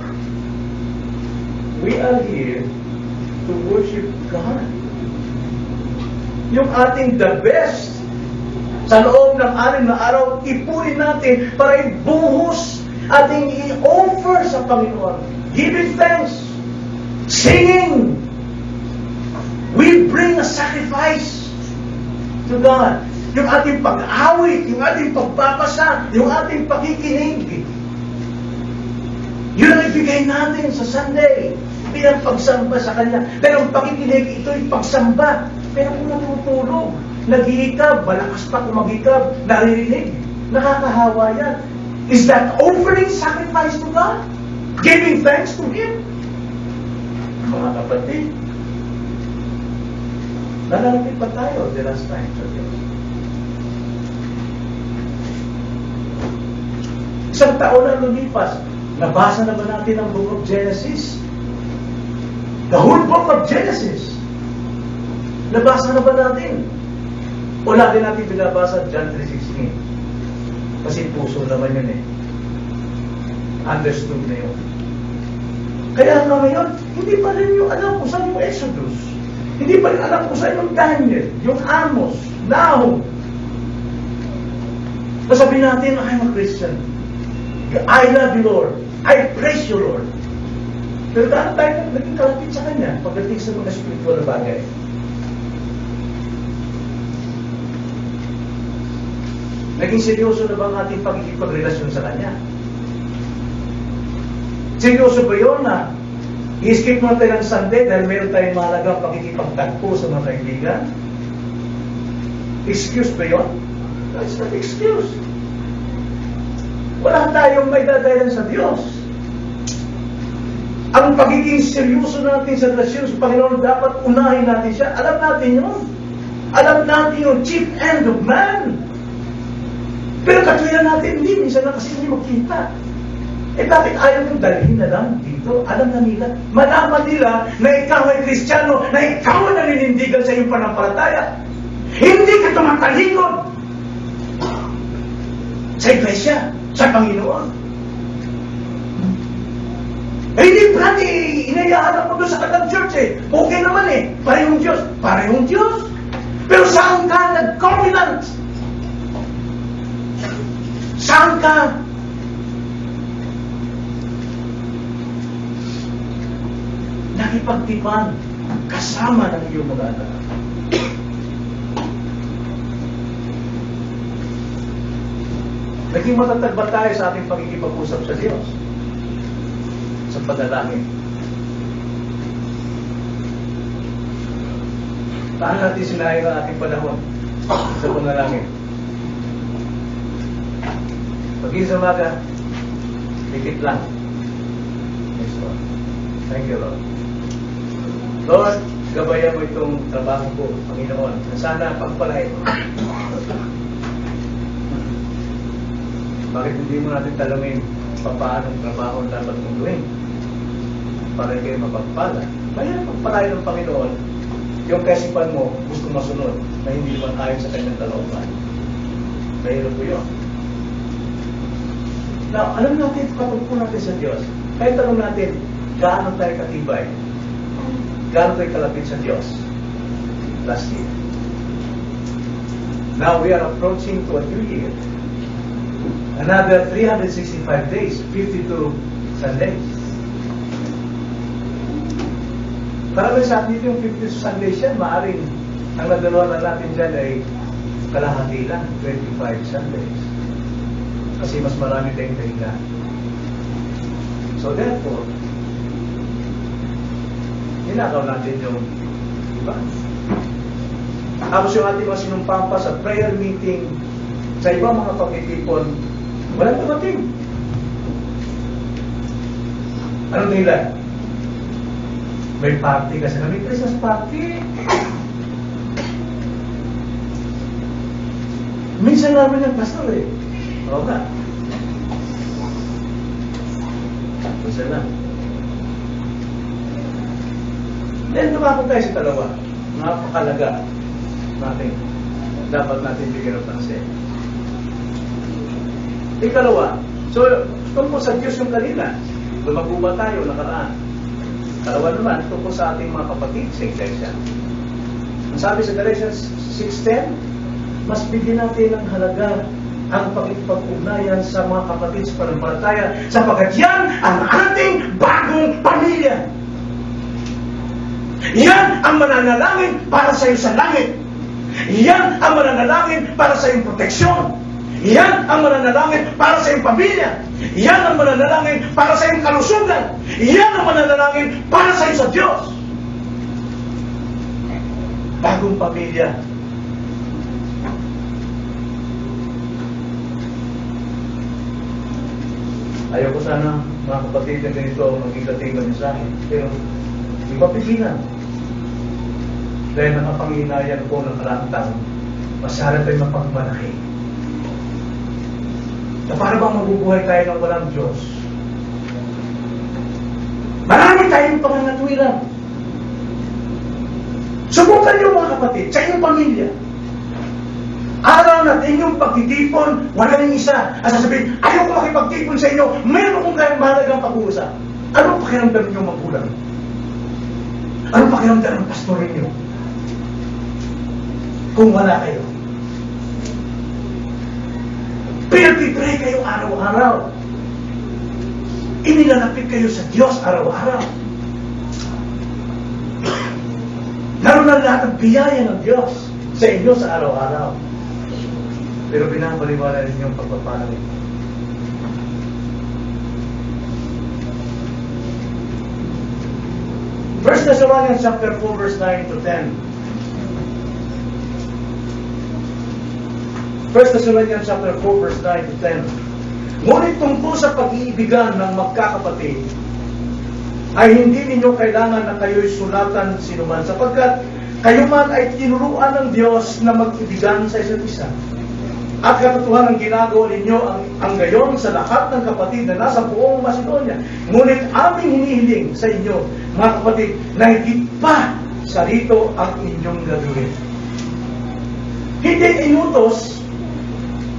We are here to worship God. Yung ating the best Sa loob ng 6 na araw, ipunin natin para ibuhos ating i-offer sa Panginoon. Giving thanks. Singing. We bring a sacrifice to God. Yung ating pag-awit, yung ating pagbabasa, yung ating pakikinig. Yun ang ibigay natin sa Sunday. Bilang pagsamba sa Kanya. Dahil ang pakikinig, ito'y pagsamba. Pero kung natutulog, naghihikab, malakas pa kung maghikab, naririnig, nakakahawa yan. Is that offering sacrifice to God? Giving thanks to Him? Mga kapatid, nalalapit pa tayo the last time sa Diyos. Isang taon na lumipas, nabasa na ba natin ang book of Genesis? The whole book of Genesis. Nabasa na ba natin? O lagi natin binabasa John 3:16? Kasi puso naman yun eh. Understood na yun. Kaya nga ngayon, hindi pa rin yung alam kung saan yung Exodus. Hindi pa rin alam kung saan yung Daniel, yung Amos, Nahum. Nasabihin natin, I'm a Christian. I love you, Lord. I praise you, Lord. Pero dahil tayo naging kalapit sa Kanya pagdating sa mga spiritual na bagay. Naging seryoso na ba ang ating pagkikipagrelasyon sa Kanya? Seryoso ba yun na i-skip mo tayo ng Sunday dahil meron tayong mahalagang pakikipagtagpo sa mga kaibigan? Excuse ba yun? That's not excuse. Wala tayong may dadayan sa Diyos. Ang pagiging seryoso natin sa relasyon sa Panginoon, dapat unahin natin siya. Alam natin yun. Alam natin yung chief end of man. Pero katuyan natin, hindi. Minsan na kasi hindi magkita. Eh bakit ayaw mong dalhin na lang dito? Alam na nila. Malaman nila na ikaw ay Kristiyano, na ikaw ay naninindigan sa iyong panampalataya. Hindi ka tumatalikod sa Iglesia, sa Panginoon. Eh hindi brati, inayahan mo doon sa Katang Church eh. Okay naman eh. Parehong Diyos. Parehong Diyos. Pero saan ka nag-covenant? Saan ka nakipagtipan kasama ng iyong mga anak? Naging matatag ba tayo sa ating pagkikipag-usap sa Diyos? Sa panalangin. Paano natin sinayang ang ating panahon sa panalangin? Pag-ibig sa umaga, tikit lang. Yes, Lord. Thank you, Lord. Lord, gabayan mo itong trabaho ko, Panginoon. Sana pagpalain mo. Bakit hindi mo natin talangin paano ang trabaho ang dapat mong gawin? Para kayo mapagpala. Mayroon pagpalain ng Panginoon. Yung kaisipan mo, gusto masunod, na hindi naman ayon sa kanyang kalooban. Mayroon po yun. Now, alam natin, patungkol natin sa Diyos. Kaya tanong natin, gaano tayo katibay? Gaano tayo kalapit sa Diyos? Last year. Now, we are approaching to a new year. Another 365 days, 52 Sundays. Marami sa atin dito yung 52 Sundays yan, maaaring ang nadalawa na natin dyan ay kalahati lang, 25 Sundays. Kasi mas marami tayong dahilan. So therefore, ginagaw natin yung iba. Tapos yung ating mga sinumpampa sa prayer meeting, sa ibang mga pagtitipon, walang tumating. Anong nila? May party kasi kami, Christmas party. Minsan namin yung pastor eh. Oo nga. Minsan lang. Then lumako tayo sa dalawa. Napakalaga natin. Dapat natin bigyan ng pansin. Ikalawa, so tungkol sa Diyos yung kanina, lumago ba tayo nakaraan? Kalawa naman, tungkol sa ating mga kapatid sa Iglesia. Ang sabi sa Galatians 6:10, mas bigyan natin ng halaga ang pakikipag-ugnayan sa mga kapatid sa pananampalataya, sapagkat yan ang ating bagong pamilya. Yan ang mananalangin para sa iyo sa langit. Yan ang mananalangin para sa iyong proteksyon. Yan ang mananalangin para sa iyong pamilya. Yan ang mananalangin para sa iyong kalusugan. Yan ang mananalangin para sa iyo sa Diyos. Bagong pamilya. Ayoko sana, mga kapatid, na ganito ang maging dating na mensahe. Pero, di ba pigilan? Dahil nakapanginayan ko ng kalantang, masyara tayo mapagmalaki. Na para bang mabubuhay tayo ng walang Diyos? Marami tayong pangangatwiran. Subukan niyo, mga kapatid, sa inyong pamilya. Araw na inyong pagtitipon, wala nang isa. At sasabihin, ayaw ko makipagtipon sa inyo, meron kong kayang mahalagang pag-uusap. Anong pakiramdam niyo magulang? Anong pakiramdam ng pastor niyo? Kung wala kayo. Pinag-pray kayo araw-araw. Inilalapit kayo sa Diyos araw-araw. Naroon na lahat ng biyaya ng Diyos sa inyo sa araw-araw. Pero pinapaliwala ninyo ang pagpapalang ito. First Thessalonians chapter 4 verse 9 to 10. First Thessalonians chapter 4 verse 9 to 10. Ngunit tungkol sa pag-iibigan ng magkakapatid, ay hindi ninyo kailangan na kayo'y sulatan sinuman, sapagkat kayo man ay tinuruan ng Diyos na mag-ibigan sa isa't isa. At katotohanan ang ginagawa ninyo ang gayon sa lahat ng kapatid na nasa buong Macedonia. Ngunit aming hinihiling sa inyo, mga kapatid, na higit pa sa rito ang inyong gagawin. Hindi inutos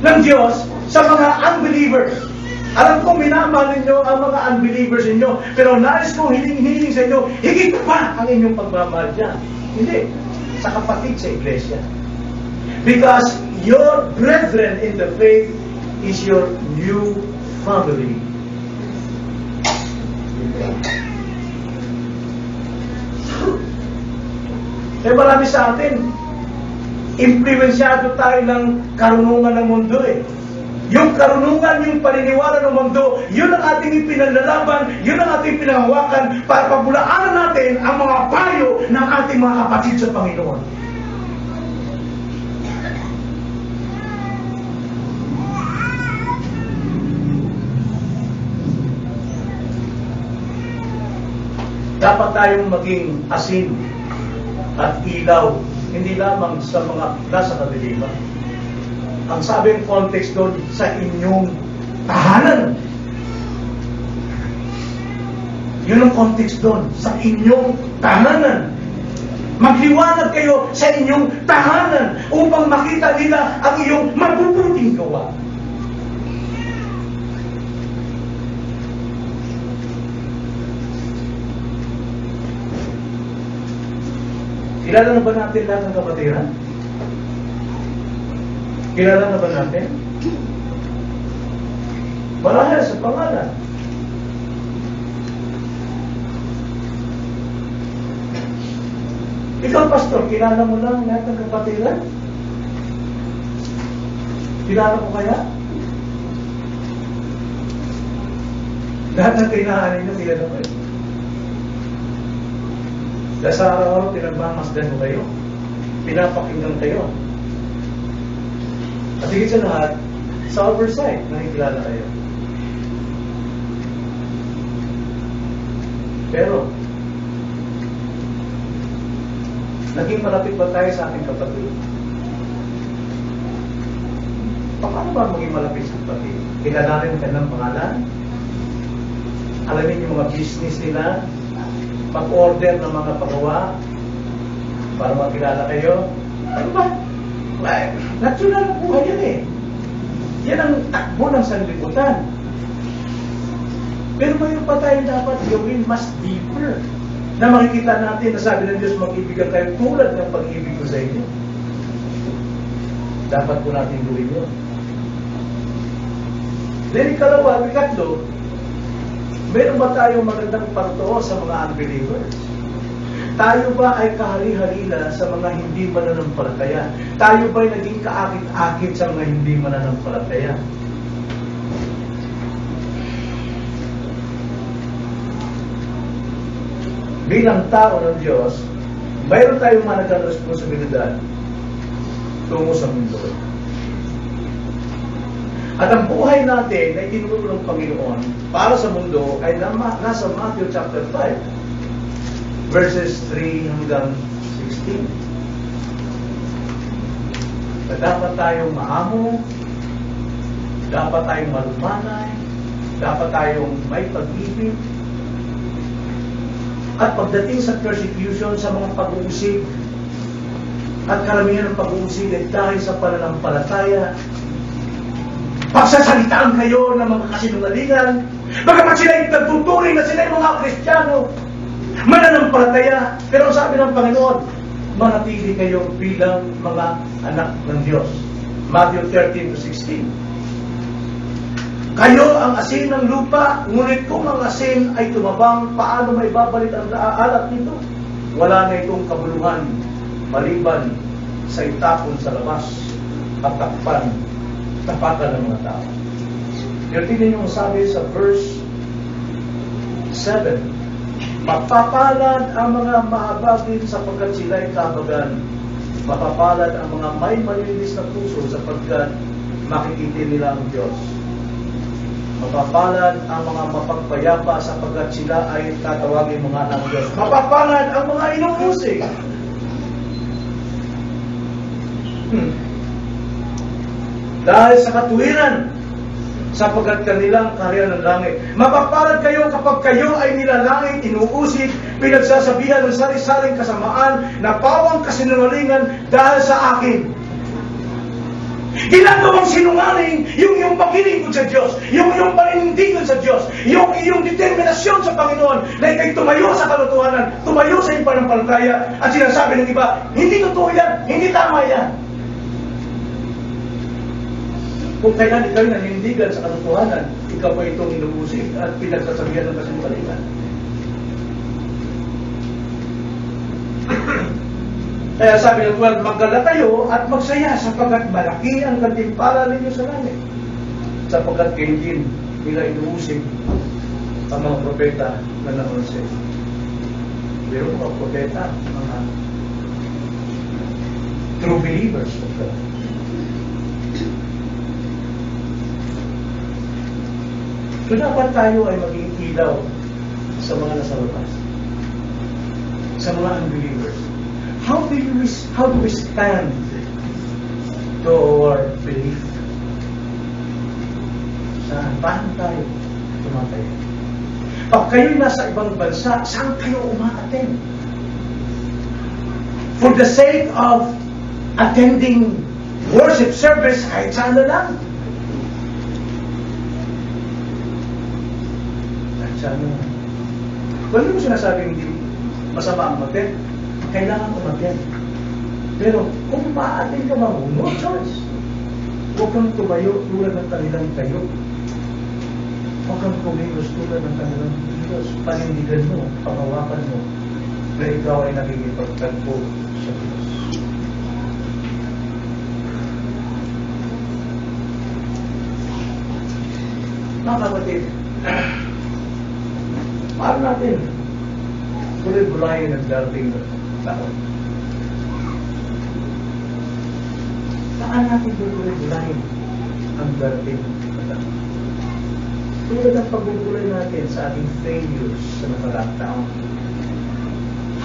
ng Diyos sa mga unbelievers. Alam ko, minamahal ninyo ang mga unbelievers ninyo, pero nais kong hiling sa inyo, higit pa ang inyong pagmamahal dyan. Hindi. Sa kapatid sa iglesia. Because your brethren in the faith is your new family. Kaya marami sa atin, impluensyado tayo ng karunungan ng mundo eh. Yung karunungan, yung paniniwala ng mundo, yun ang ating ipinalalaban, yun ang ating pinanghawakan para pabulaanan natin ang mga payo ng ating mga kapatid sa Panginoon. Dapat tayong maging asin at ilaw, hindi lamang sa mga nasa kadiliman. Ang sabing context doon, sa inyong tahanan. Yun ang context doon, sa inyong tahanan. Magliwanag kayo sa inyong tahanan upang makita nila ang iyong mabubuting gawa. Kilala na ba natin lahat ng kapatiran? Kilala na ba natin? Marahil sa pangalan. Ikaw, pastor, kilala mo lang lahat ng kapatiran? Kilala ko kaya? Lahat ng kinahanin nyo, kilala ko eh. Dahil sa araw-araw, pinagmamasdan mo kayo. Pinapakinggan kayo. At higit sa lahat, sa oversight, nakikilala kayo. Pero, naging malapit ba tayo sa ating kapatid? Paano ba maging malapit sa kapatid? Kilalanin ang kanilang pangalan? Alamin yung mga business nila? Pag-order ng mga pagawa? Para makilala kayo? Ano ba? Natural ang buhay yan eh. Yan ang takbo ng sanlibutan. Pero mayroon pa tayo dapat gawin mas deeper. Na makikita natin na sabi ng Diyos, mag-ibigan kayo tulad ng pag-ibig ko sa inyo. dapat po natin gawin yun. Then ikatlo, meron ba tayong magandang pagtuo sa mga unbelievers? Tayo ba ay kahari-harila sa mga hindi mananampalataya? Tayo ba ay naging kaakit-akit sa mga hindi mananampalataya? Bilang tao ng Diyos, mayroon tayong managang responsibilidad tungo sa mundo. At ang buhay natin na itinuro ng Panginoon para sa mundo ay nasa Matthew chapter 5, verses 3 hanggang 16. Na dapat tayong maamo, dapat tayong malumanay, dapat tayong may pag-ibig, at pagdating sa persecution, sa mga pag-uusig, at karamihan ng pag-uusig ay dahil sa pananampalataya, pagsasalitaan kayo ng mga kasinungalingan, bagamat sila ay nagtuturing na sila ay mga Kristiyano, mananampalataya, pero sabi ng Panginoon, manatili kayo bilang mga anak ng Diyos. Matthew 13-16. Kayo ang asin ng lupa, ngunit kung ang asin ay tumabang, paano may babalik ang alat nito? Wala na itong kabuluhan, maliban sa itapon sa labas at tapakan ng mga tao. Yung tingnan yung sabi sa verse 7, mapapalad ang mga mahabagin sapagkat sila'y kabagan. Mapapalad ang mga may malinis na puso sapagkat makikita nila ang Diyos. Mapapalad ang mga mapagpayapa sapagkat sila ay tatawagin mga anak ng Diyos. Mapapalad ang mga inuusig. Dahil sa katuwiran, sapagkat kanilang kaharian ng langit. Mapapalad kayo kapag kayo ay nilalangit, inuusig, pinagsasabihan ng sari-saring kasamaan na pawang kasinungalingan dahil sa akin. Ginagawang sinungaling yung pagilingkod sa Diyos, yung paninindigan sa Diyos, yung determinasyon sa Panginoon na ikay tumayo sa katotohanan, tumayo sa iyong pananampalataya, at sinasabi ng iba, hindi totoo yan, hindi tama yan. Kung kailan ikaw nanindigan sa katotohanan, ikaw pa itong inuusig at pinagsasabihan ng kasinungalingan. Kaya sabi ng 12, magdala kayo at magsaya sapagkat malaki ang gantimpala ninyo sa langit. Sapagkat kayo din nila inuusig ang mga propeta na naunsin. Pero mga propeta, mga true believers of God. So dapat tayo ay maging ilaw sa mga nasa labas, sa mga unbelievers. How do we stand to our belief? Paano tayo tumataya? Pag kayo'y nasa ibang bansa, saan kayo umaattend? For the sake of attending worship service, kahit saan na lang. Kahit saan na lang. Kung ano mo sinasabing hindi masama ang attend, kailangan umattend. Pero kung ma-attend ka ba, no choice. Huwag kang tumayo tulad ng kanilang tayo. Huwag kang kumilos tulad ng kanilang Diyos. Panindigan mo, pangawakan mo, na ikaw ay nakikipagtagpo sa Diyos. Mga kapatid, paano natin tuloy-bulayin ang darating taon? Saan natin tuloy-bulayin ang darating taon? Tulad ang pagbubulay natin sa ating failures sa nakaraang taon.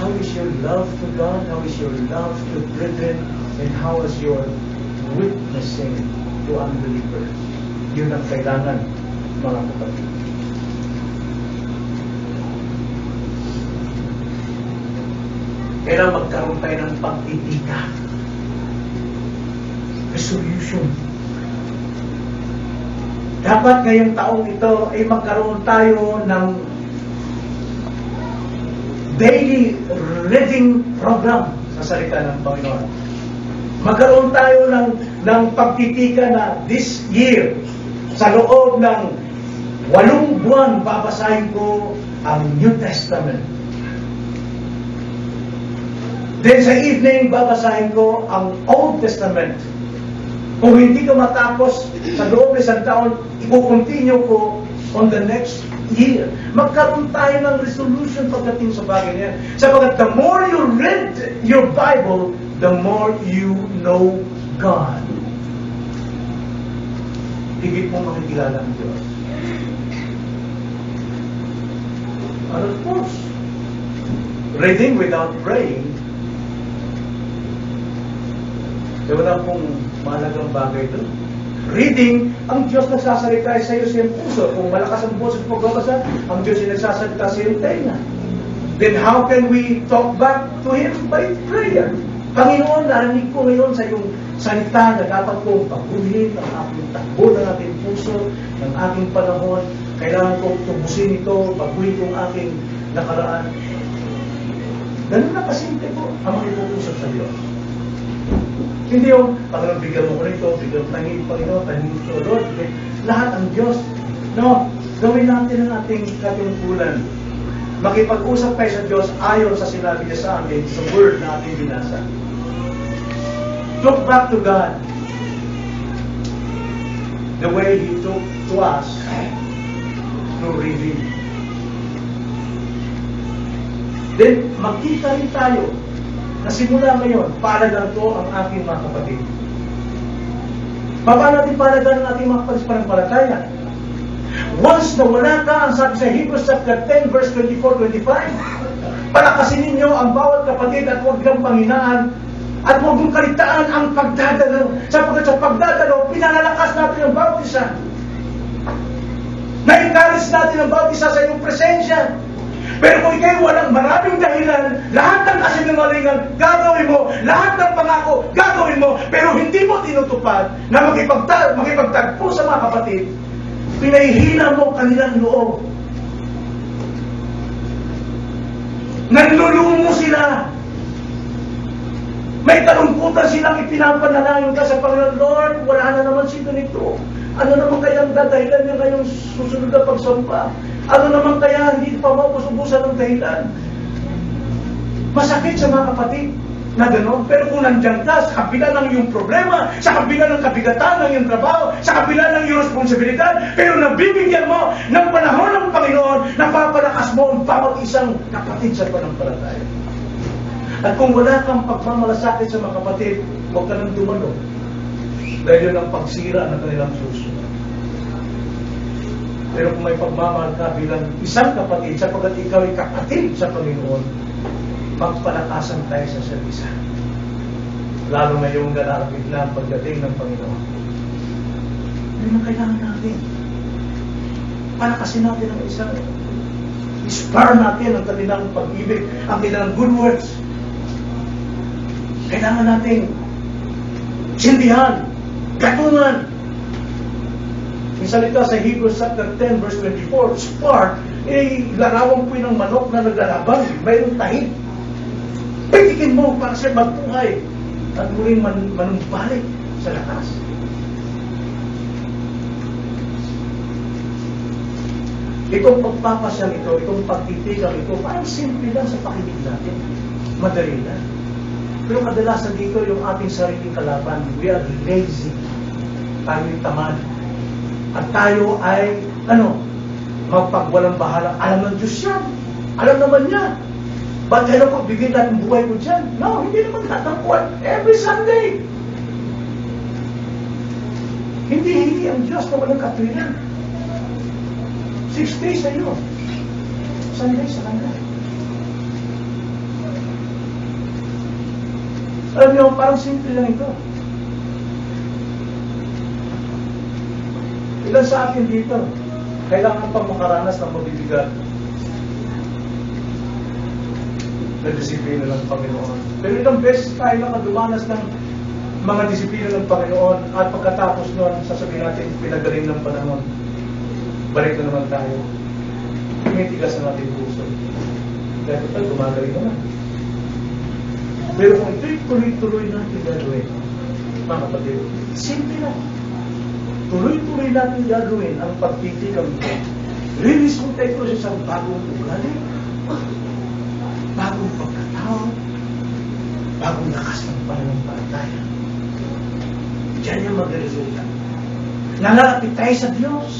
How is your love to God? How is your love to brethren? And how is your witnessing to unbelievers? Yun ang kailangan, mga kapatid. Kailangan magkaroon tayo ng pagtitika. Resolution. Dapat ngayong taong ito ay magkaroon tayo ng daily reading program sa salita ng Panginoon. Magkaroon tayo ng ng pagtitika na this year, sa loob ng 8 buwan, babasahin ko ang New Testament. Then sa evening, babasahin ko ang Old Testament. Kung hindi ka matapos sa loob ng isang taon, i-continue ko on the next year. Magkaroon tayo ng resolution pagdating sa bagay niya. Sapagat the more you read your Bible, the more you know God. Higit mo makikilala ang Diyos. And of course, reading without praying, wala pong mahalagang bagay doon. Reading, ang Diyos nagsasalita sa iyo sa iyong puso. Kung malakas ang boses mo pagbabasa, ang Diyos ay nagsasalita sa iyong tenga. Then how can we talk back to Him? By prayer. Panginoon, narinig ko ngayon sa iyong salita na dapat kong paguhin ang aking takbo ng aking puso, ng aking panahon. Kailangan kong tubusin ito, baguhin kong aking nakaraan. Ganun na kasimple po ang makipag-usap sa Diyos. Hindi yung, Panginoon, bigyan mo ko nito, bigyan mo tangin, Panginoon, tangin ko, Lord. Lahat ang Diyos. No, gawin natin ang ating katungkulan. Makipag-usap tayo sa Diyos ayon sa sinabi niya sa amin, sa word na ating binasa. Look back to God the way He took to us through reading. Then, magkita rin tayo na simula ngayon, palagan ko ang aking mga kapatid. Paano natin palagan ang ating mga pananampalataya? Once na wala ka, ang sabi sa Hebrews chapter 10, verse 24-25, palakasin ninyo ang bawat kapatid at huwag nilang panghinaan at huwag mong kalitaan ang pagdadalaw. Sapagkat sa pagdadalaw, pinalalakas natin ang bawat isa. Na-encourage natin ang bawat isa sa iyong presensya. Pero kung ikaw walang maraming dahilan, lahat ng kasinungalingan gagawin mo, lahat ng pangako gagawin mo, pero hindi mo tinutupad na makipagtagpo sa mga kapatid, pinahihina mo kanilang loob. Nanlulumo sila. May talungkutan silang ipinapanalangin ka sa Panginoon, Lord, wala na naman sila nito. Ano naman kaya ang dadahilan niya ngayong susunod na pagsampa? Ano naman kaya hindi pa maubusan ng dahilan? Masakit sa mga kapatid na gano'n. Pero kung nandiyan ka sa kabila ng iyong problema, sa kabila ng kabigatan ng iyong trabaho, sa kabila ng iyong responsibilidad, pero nabibigyan mo ng panahon ng Panginoon, napapalakas mo ang bawat isang kapatid sa pananampalataya. At kung wala kang pagmamalasakit sa mga kapatid, huwag ka nang dumalo. Dahil yun ang pagsira ng kanilang suso. Pero kung may pagmamahal ka bilang isang kapatid, sapagkat ikaw ay kapatid sa Panginoon, magpalakasan tayo sa isa't isa. Lalo na yung nalalapit na ang pagdating ng Panginoon. Yun ang kailangan natin. Palakasin natin ang isang inspire natin ang kanilang pag-ibig, ang kanilang good works. Kailangan natin sindihan, gatungan. Yung salita sa Hebrews chapter 10 verse 24, spark, larawan po ng manok na naglalaban, mayroong tahid. Pitikin mo para siya magbuhay at muling manumbalik sa lakas. Itong pagpapasyal ito, itong pagtitigang ito, parang simple lang sa pakinig natin. Madali lang. Pero kadalasan dito yung ating sariling kalaban. We are lazy. Tayo'y tamad. At tayo ay, magpagwalang bahala. Alam ng Diyos yan. Alam naman niya. Ba't kaya ko bigyan natin buhay ko dyan? No, hindi naman tatangkuhan. Every Sunday. Hindi ang Diyos na walang katwiran. 6 days sa iyo. Sunday sa kanya. Alam niyo, parang simple lang ito. Ilan sa atin dito, kailangan pang makaranas ng mabibigat na disiplina ng Panginoon. Pero ilang beses tayo nakadumanas ng mga disiplina ng Panginoon at pagkatapos nun, sasabihin natin, pinagaling ng panahon. Balik na naman tayo. Tumitigas na natin puso. Dahil tayo, gumagaling naman. Pero kung ito'y tuloy-tuloy natin gagawin, mga kapatid, simple lang. Tuloy-tuloy natin gagawin ang pagtitikam ito. Release mo tayo sa isang bagong ugali, bagong pagkatao, bagong lakas ng pananampalataya. Diyan yung magresulta. Nangalapit tayo sa Diyos.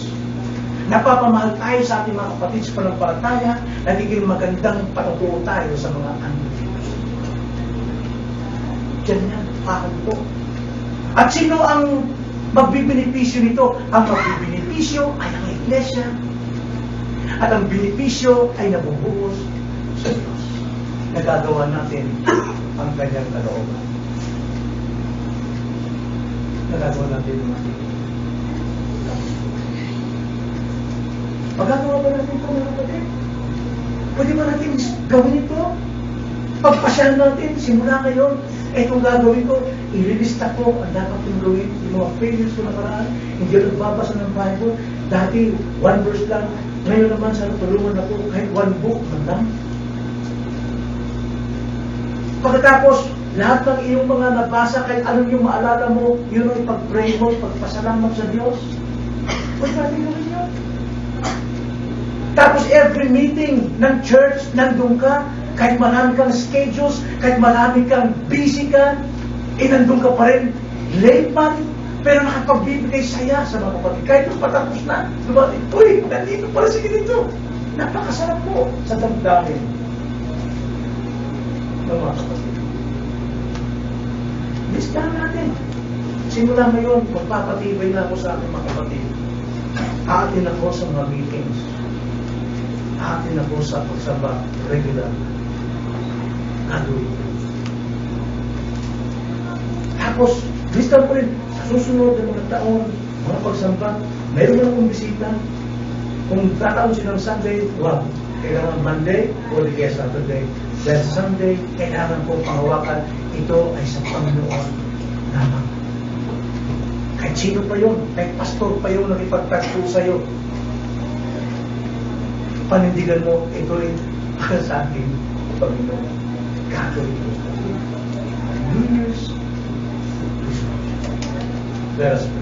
Napapamahal tayo sa ating mga kapatid sa pananampalataya, nagiging magandang patutuo tayo sa mga Diyos. Diyan yan, po. At sino ang magbibinipisyo nito? Ang magbibinipisyo ay ang Iglesia. At ang binipisyo ay nabubuhos sa Diyos. Nagagawa natin ang kanyang kalooban. Nagagawa natin ang ating. Magagawa ba natin ito, mga kapatid? Pwede ba natin gawin ito? Pagpasyahan natin, simula ngayon, kung gagawin ko, ililista ko ang dapat kong gawin, yung mga failures ko nakaraan, hindi ako nagbabasa ng Bible, dati, 1 verse lang, ngayon naman, sana tulungan ako, kahit 1 book, man lang. Pagkatapos, lahat ng iyong mga nabasa, kahit anong yung maalala mo, yun ang pag-pray mo, pagpasalamat sa Diyos. Pwede natin gawin yun. Tapos every meeting ng church, nandun ka, kahit marami kang schedules, kahit marami kang busy ka, nandun ka pa rin, layman, pero nakapagbibigay saya sa mga kapatid. Kahit nung patapos na, lumabas, uy, nandito pala sige dito. Napakasarap po sa damdamin ng mga kapatid. Listahan natin. Simula ngayon, magpapatibay na ako sa aking mga kapatid. Aatin ako sa mga meetings. Aatin ako sa pagsamba regular. Gagawin. Tapos, listahan ko rin sa susunod ng mga taon, mga pagsamba, mayroon na akong bisita. Kung tataon silang Sunday, wow, kailangan Monday o di kaya Saturday. Dahil Sunday, kailangan ko panghawakan, ito ay sa Panginoon lamang. Kahit sino pa yun, kahit pastor pa yun nakipagtagpo sa'yo, panindigan mo, ito rin para sa akin, Panginoon. Gagawin ko. New Year's Resolution. Let us pray.